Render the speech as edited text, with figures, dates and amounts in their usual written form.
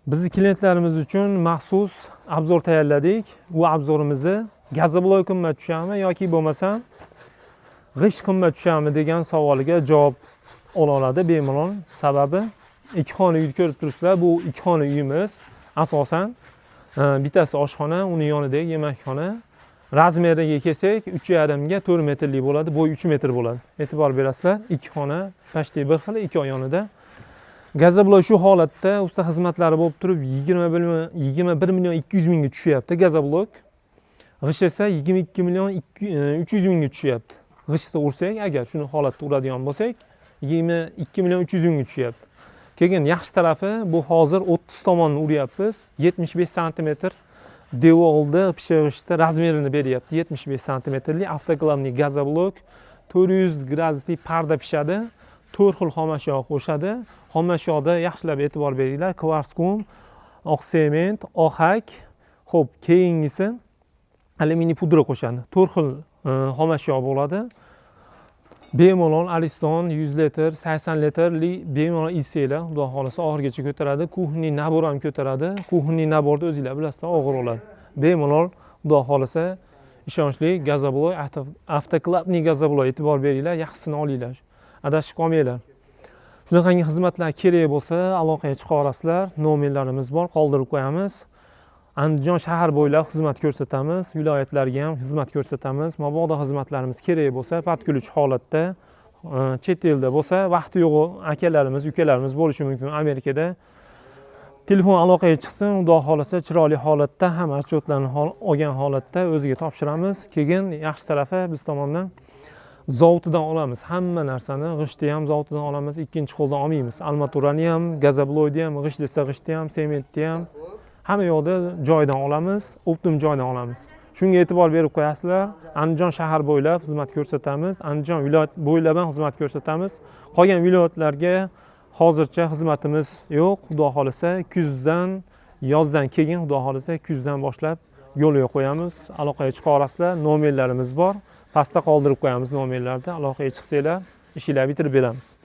Bizni klientlarimiz uchun maxsus obzor tayyorladik. Bu obzorimizni gazobloy qimmat tushadimi yoki bo'lmasam g'isht qimmat tushadimi degan savoliga javob ola oladi bemalol. Sababi ikki xona uyni ko'rib turibsizlar. Bu ikki xona uyimiz. Asosan bittasi oshxona, uning yonidagi yemekxona. Razmeriga kelsak 3,5 ga 4 metrlik bo'ladi. Bo'yi 3 metr bo'ladi. E'tibor berasizlar. Ikki xona, tashti bir xil, ikki yonida. Gazobloy shu holatda usta xizmatlari bo'lib turib 21 million 200 mingga tushyapti gazobloy. G'isht esa 22 million 300 mingga tushyapti. G'ishtni ursak, agar shuni holatda uradigan bo'lsak, 22 million 300 mingga tushyapti. Keyin yaxshi tarafi bu hozir 30 tomonni uryapmiz. 75 sm devolda pishirishda razmerini beryapti. 75 sm avtoklavniy gazobloy 400 graduslik parda pishadi. 4 xil xomashyo qo'shadi. Xomashyoda yaxshilab e'tibor beringlar. Kvars kum, oq sement, ohak, xo'p, keyingisi alyuminiy pudra qo'shadi. 4 xil xomashyo bo'ladi. Bemalol Aliston 100 litr, 80 litrli bemalol isinglar, xudo xolasa oxirigacha ko'taradi. Kuxniy nabor ham ko'taradi. Kuxniy naborda o'zinglar bilasizlar, og'ir bo'ladi. Bemalol xudo xolasa ishonchli gazobloy, avtoklavniy gazobloy e'tibor beringlar, yaxshisini olinglar. Adashib qolmanglar. Shunaqangi xizmatlar kerak bo'lsa, aloqaga chiqa olasizlar. Nomerlarimiz bor, qoldirib qo'yamiz. Andijon shahar bo'ylab xizmat ko'rsatamiz, viloyatlarga ham xizmat ko'rsatamiz. Mabodo xizmatlarimiz kerak bo'lsa, patkulch holatda, chet elda bo'lsa, vaqti yo'q akalarimiz, ukalarimiz bo'lishi mumkin Amerikada. Telefon aloqaga chiqsin, xudo xolasa chiroyli holatda, hamma отчетlarni olgan holatda o'ziga topshiramiz. Keyin yaxshi tarafi biz tomonidan zavodidan olamiz. Hamma narsani g'ishtni ham zavodidan olamiz, ikkinchi qo'ldan olmaymiz. Armaturani ham, gazobloyni ham, g'isht desa g'ishtni ham, sementni ham hamma yoqda joydan olamiz, optim joydan olamiz. Shunga e'tibor berib qo'yasizlar. Andijon shahar bo'ylab xizmat ko'rsatamiz. Andijon viloyat bo'ylab ham xizmat ko'rsatamiz. Qolgan viloyatlarga hozircha xizmatimiz yo'q. Xudo xolasa kuzdan, yozdan keyin xudo xolasa kuzdan boshlab yo'lga qo'yamiz. Aloqaga chiqa olasizlar. Nomerlarimiz bor. Pastda qoldirib qo'yamiz nomerlarni. Aloqaga chiqsanglar, ishinglarni bitirib beramiz.